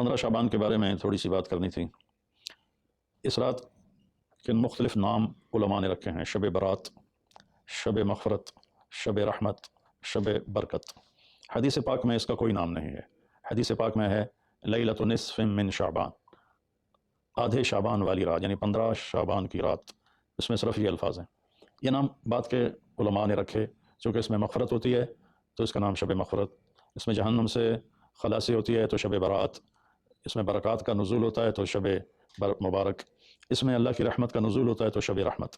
15 شعبان کے بارے میں تھوڑی سی بات کرنی تھی۔ اس رات کے مختلف نام علماء نے رکھے ہیں: شب برات، شب مغفرت، شب رحمت، شب برکت۔ حدیث پاک میں اس کا کوئی نام نہیں ہے۔ حدیث پاک میں ہے لیلۃ نصف من شعبان، آدھے شعبان والی رات، یعنی 15 شعبان کی رات۔ اس میں صرف یہ الفاظ ہیں۔ یہ نام بات کے علماء نے رکھے چونکہ اس میں مغفرت ہوتی ہے تو اس کا نام شب مغفرت، اس میں جہنم سے خلاصی ہوتی ہے تو شب برات، اس میں برکات کا نزول ہوتا ہے تو شب مبارک، اس میں اللہ کی رحمت کا نزول ہوتا ہے تو شب رحمت۔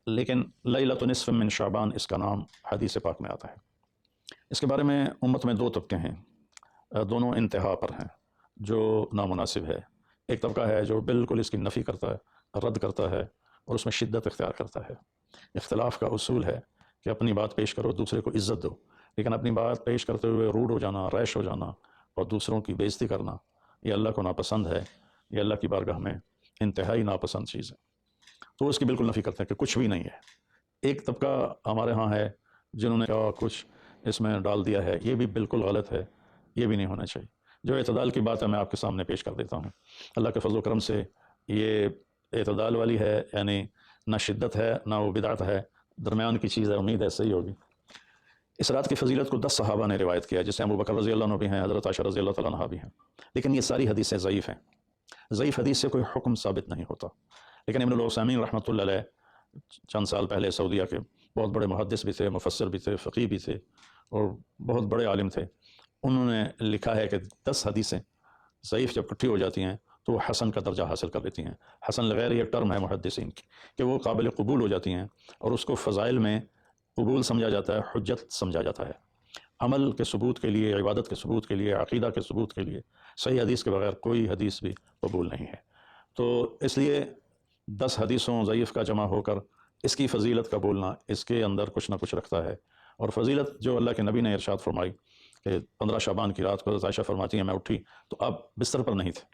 لیکن لیلۃ نصف من شعبان اس کا نام حدیث پاک میں آتا ہے۔ اس کے بارے میں امت میں دو طبقے ہیں، دونوں انتہا پر ہیں، جو نامناسب ہے۔ ایک طبقہ ہے جو بالکل اس کی نفی کرتا ہے، رد کرتا ہے اور اس میں شدت اختیار کرتا ہے۔ اختلاف کا اصول ہے کہ اپنی بات پیش کرو، دوسرے کو عزت دو، لیکن اپنی بات پیش کرتے ہوئے روڈ ہو جانا، ریش ہو جانا اور دوسروں کی بےعزتی کرنا، یہ اللہ کو ناپسند ہے، یہ اللہ کی بارگاہ میں انتہائی ناپسند چیز ہے۔ تو اس کی بالکل نفی کرتے ہیں کہ کچھ بھی نہیں ہے۔ ایک طبقہ ہمارے ہاں ہے جنہوں نے کہا کچھ اس میں ڈال دیا ہے، یہ بھی بالکل غلط ہے، یہ بھی نہیں ہونا چاہیے۔ جو اعتدال کی بات ہے میں آپ کے سامنے پیش کر دیتا ہوں۔ اللہ کے فضل و کرم سے یہ اعتدال والی ہے، یعنی نہ شدت ہے نہ وہ بدعت ہے، درمیان کی چیز ہے، امید ہے صحیح ہوگی۔ اس رات کی فضیلت کو 10 صحابہ نے روایت کیا، جس سے ابو بکر رضی اللہ عنہ بھی ہیں، حضرت عائشہ رضی اللہ تعالیٰ عنہا بھی ہیں، لیکن یہ ساری حدیثیں ضعیف ہیں۔ ضعیف حدیث سے کوئی حکم ثابت نہیں ہوتا۔ لیکن ابن العثیمین رحمۃ اللہ علیہ چند سال پہلے سعودیہ کے بہت بڑے محدث بھی تھے، مفسر بھی تھے، فقیہ بھی تھے اور بہت بڑے عالم تھے۔ انہوں نے لکھا ہے کہ 10 حدیثیں ضعیف جب اکٹھی ہو جاتی ہیں تو وہ حسن کا درجہ حاصل کر لیتی ہیں۔ حسن لغیر ایک ٹرم ہے محدثین کی کہ وہ قابل قبول ہو جاتی ہیں اور اس کو فضائل میں قبول سمجھا جاتا ہے، حجت سمجھا جاتا ہے۔ عمل کے ثبوت کے لیے، عبادت کے ثبوت کے لیے، عقیدہ کے ثبوت کے لیے صحیح حدیث کے بغیر کوئی حدیث بھی قبول نہیں ہے۔ تو اس لیے 10 حدیثوں ضعیف کا جمع ہو کر اس کی فضیلت کا بولنا اس کے اندر کچھ نہ کچھ رکھتا ہے۔ اور فضیلت جو اللہ کے نبی نے ارشاد فرمائی کہ 15 شعبان کی رات کو حضرت عائشہ فرماتی ہیں میں اٹھی تو آپ بستر پر نہیں تھے،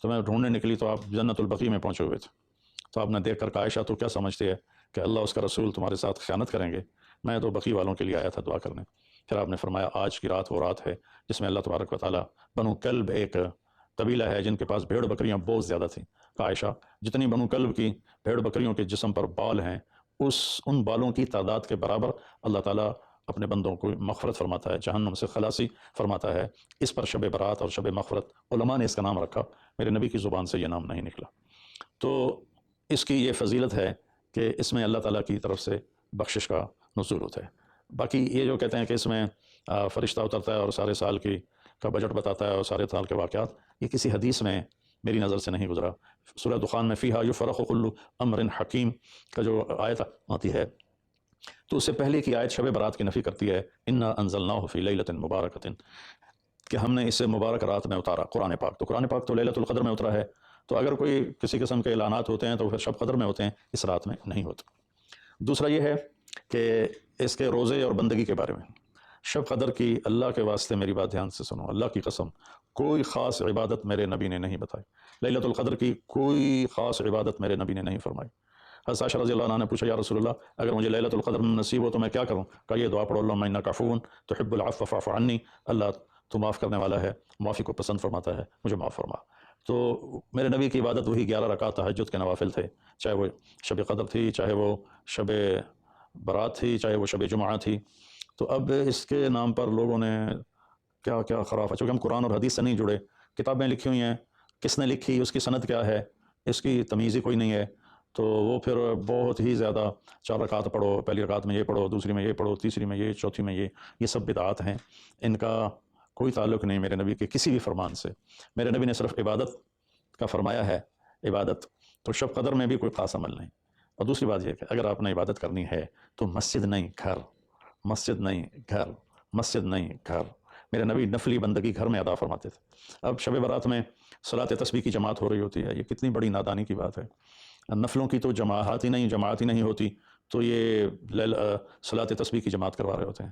تو میں ڈھونڈنے نکلی تو آپ جنت البقیع میں پہنچے ہوئے تھے۔ تو آپ نے دیکھ کر کہا عائشہ تو کیا سمجھتی ہے کہ اللہ اس کا رسول تمہارے ساتھ خیانت کریں گے؟ میں تو بقیع والوں کے لیے آیا تھا دعا کرنے۔ پھر آپ نے فرمایا آج کی رات وہ رات ہے جس میں اللہ تبارک و تعالیٰ بنو کلب ایک قبیلہ ہے جن کے پاس بھیڑ بکریاں بہت زیادہ تھیں، کہا عائشہ جتنی بنو کلب کی بھیڑ بکریوں کے جسم پر بال ہیں ان بالوں کی تعداد کے برابر اللہ تعالیٰ اپنے بندوں کو مغفرت فرماتا ہے، جہنم سے خلاصی فرماتا ہے۔ اس پر شب برات اور شب مغفرت علماء نے اس کا نام رکھا، میرے نبی کی زبان سے یہ نام نہیں نکلا۔ تو اس کی یہ فضیلت ہے کہ اس میں اللہ تعالیٰ کی طرف سے بخشش کا نزول ہوتا ہے۔ باقی یہ جو کہتے ہیں کہ اس میں فرشتہ اترتا ہے اور سارے سال کا بجٹ بتاتا ہے اور سارے سال کے واقعات، یہ کسی حدیث میں میری نظر سے نہیں گزرا۔ سورہ دخان میں فیہا یفرق کل امر حکیم کا جو آیت آتی ہے تو اس سے پہلے کی آیت شب برات کی نفی کرتی ہے، انا انزلناہ فی لیلۃ مبارکۃ، کہ ہم نے اسے مبارک رات میں اتارا۔ قرآن پاک تو قرآن پاک تو لیلۃ القدر میں اترا ہے، تو اگر کوئی کسی قسم کے اعلانات ہوتے ہیں تو پھر شب قدر میں ہوتے ہیں، اس رات میں نہیں ہوتے۔ دوسرا یہ ہے کہ اس کے روزے اور بندگی کے بارے میں، شب قدر کی اللہ کے واسطے میری بات دھیان سے سنو، اللہ کی قسم کوئی خاص عبادت میرے نبی نے نہیں بتائی، لیلۃ القدر کی کوئی خاص عبادت میرے نبی نے نہیں فرمائی۔ حضرت عائشہ رضی اللہ عنہ نے پوچھا یا رسول اللہ اگر مجھے لیلۃ القدر نصیب ہو تو میں کیا کروں؟ کہا یہ دعا پڑھو اللہم انک عفو تحب العفو فاعف عنی، اللہ تو معاف کرنے والا ہے، معافی کو پسند فرماتا ہے، مجھے معاف فرما۔ تو میرے نبی کی عبادت وہی 11 رکعات تہجد کے نوافل تھے، چاہے وہ شب قدر تھی، چاہے وہ شب برات تھی، چاہے وہ شب جمعہ تھی۔ تو اب اس کے نام پر لوگوں نے کیا کیا خرافہ، چونکہ ہم قرآن اور حدیث سے نہیں جڑے، کتابیں لکھی ہوئی ہیں، کس نے لکھی، اس کی سند کیا ہے، اس کی تمیز ہی کوئی نہیں ہے، تو وہ پھر بہت ہی زیادہ 4 رکعت پڑھو، پہلی رکعت میں یہ پڑھو، دوسری میں یہ پڑھو، تیسری میں یہ، چوتھی میں یہ سب بدعات ہیں، ان کا کوئی تعلق نہیں میرے نبی کے کسی بھی فرمان سے۔ میرے نبی نے صرف عبادت کا فرمایا ہے، عبادت تو شب قدر میں بھی کوئی خاص عمل نہیں۔ اور دوسری بات یہ کہ اگر آپ نے عبادت کرنی ہے تو مسجد نہیں گھر، مسجد نہیں گھر، مسجد نہیں گھر۔ میرے نبی نفلی بندگی گھر میں ادا فرماتے تھے۔ اب شب برات میں صلاۃ تسبیح کی جماعت ہو رہی ہوتی ہے، یہ کتنی بڑی نادانی کی بات ہے۔ نفلوں کی تو جماعت ہی نہیں ہوتی تو یہ صلاۃ تسبیح کی جماعت کروا رہے ہوتے ہیں۔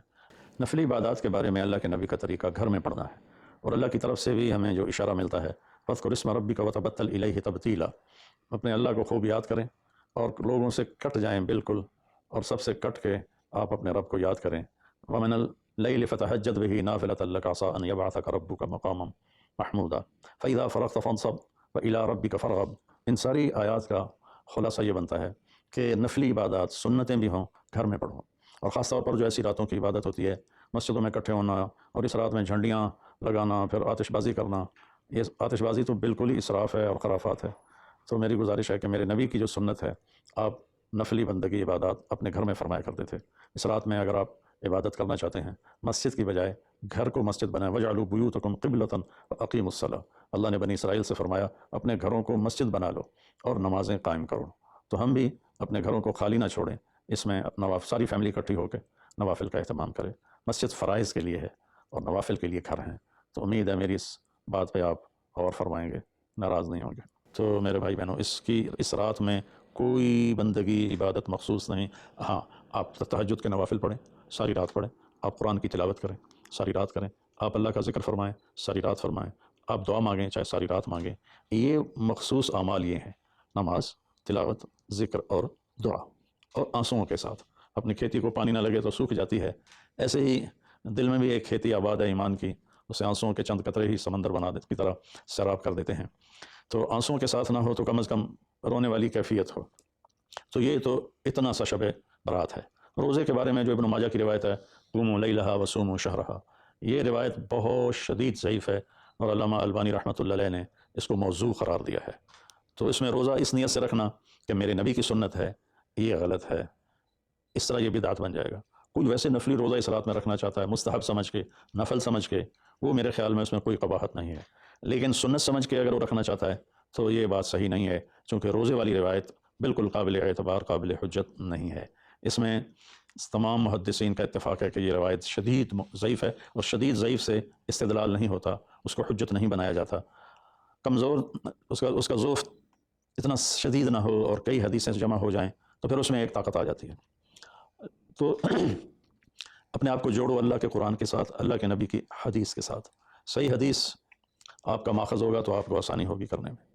نفلی عبادات کے بارے میں اللہ کے نبی کا طریقہ گھر میں پڑھنا ہے، اور اللہ کی طرف سے بھی ہمیں جو اشارہ ملتا ہے فاذکر اسم ربک وتبتل الیہ تبتیلا، اپنے اللہ کو خوب یاد کریں اور لوگوں سے کٹ جائیں بالکل، اور سب سے کٹ کے آپ اپنے رب کو یاد کریں۔ ومن اللیل فتہجد بہ نافلۃ لک عسیٰ ان یبعثک ربک مقاما محمودا فإذا فرغت فانصب وإلى ربك فارغب۔ ان ساری آیات کا خلاصہ یہ بنتا ہے کہ نفلی عبادات سنتیں بھی ہوں گھر میں پڑھو، اور خاص طور پر جو ایسی راتوں کی عبادت ہوتی ہے مسجدوں میں اکٹھے ہونا اور اس رات میں جھنڈیاں لگانا، پھر آتش بازی کرنا، یہ آتش بازی تو بالکل ہی اسراف ہے اور خرافات ہے۔ تو میری گزارش ہے کہ میرے نبی کی جو سنت ہے، آپ نفلی بندگی عبادات اپنے گھر میں فرمایا کرتے تھے۔ اس رات میں اگر آپ عبادت کرنا چاہتے ہیں مسجد کی بجائے گھر کو مسجد بنائیں، وَاجْعَلُوا بُيُوتَكُمْ قِبْلَةً وَأَقِيمُوا الصَّلَاةَ۔ اللہ نے بنی اسرائیل سے فرمایا اپنے گھروں کو مسجد بنا لو اور نمازیں قائم کرو۔ تو ہم بھی اپنے گھروں کو خالی نہ چھوڑیں، اس میں ساری فیملی اکٹھی ہو کے نوافل کا اہتمام کریں۔ مسجد فرائض کے لیے ہے اور نوافل کے لیے گھر ہیں۔ تو امید ہے میری اس بات پہ آپ غور فرمائیں گے، ناراض نہیں ہوں گے۔ تو میرے بھائی بہنوں، اس رات میں کوئی بندگی عبادت مخصوص نہیں۔ ہاں، آپ تہجد کے نوافل پڑھیں، ساری رات پڑھیں، آپ قرآن کی تلاوت کریں، ساری رات کریں، آپ اللہ کا ذکر فرمائیں، ساری رات فرمائیں، آپ دعا مانگیں چاہے ساری رات مانگیں۔ یہ مخصوص اعمال یہ ہیں: نماز، تلاوت، ذکر اور دعا، اور آنسوؤں کے ساتھ۔ اپنی کھیتی کو پانی نہ لگے تو سوکھ جاتی ہے، ایسے ہی دل میں بھی ایک کھیتی آباد ہے ایمان کی، اسے آنسوؤں کے چند قطرے ہی سمندر بنا کی طرح سیراب کر دیتے ہیں۔ تو آنسوؤں کے ساتھ نہ ہو تو کم از کم رونے والی کیفیت ہو۔ تو یہ تو اتنا سا شب برات ہے۔ روزے کے بارے میں جو ابن ماجہ کی روایت ہے، قوموا لیلہا وصوموا شہرہا، یہ روایت بہت شدید ضعیف ہے، اور علامہ البانی رحمۃ اللہ علیہ نے اس کو موضوع قرار دیا ہے۔ تو اس میں روزہ اس نیت سے رکھنا کہ میرے نبی کی سنت ہے، یہ غلط ہے، اس طرح یہ بدعت بن جائے گا۔ کوئی ویسے نفلی روزہ اس رات میں رکھنا چاہتا ہے مستحب سمجھ کے، نفل سمجھ کے، وہ میرے خیال میں اس میں کوئی قباحت نہیں ہے، لیکن سنت سمجھ کے اگر وہ رکھنا چاہتا ہے تو یہ بات صحیح نہیں ہے، چونکہ روزے والی روایت بالکل قابل اعتبار، قابل حجت نہیں ہے۔ اس میں تمام محدثین کا اتفاق ہے کہ یہ روایت شدید ضعیف ہے، اور شدید ضعیف سے استدلال نہیں ہوتا، اس کو حجت نہیں بنایا جاتا۔ کمزور اس کا ضعف اتنا شدید نہ ہو اور کئی حدیثیں جمع ہو جائیں تو پھر اس میں ایک طاقت آ جاتی ہے۔ تو اپنے آپ کو جوڑو اللہ کے قرآن کے ساتھ، اللہ کے نبی کی حدیث کے ساتھ۔ صحیح حدیث آپ کا ماخذ ہوگا تو آپ کو آسانی ہوگی کرنے میں۔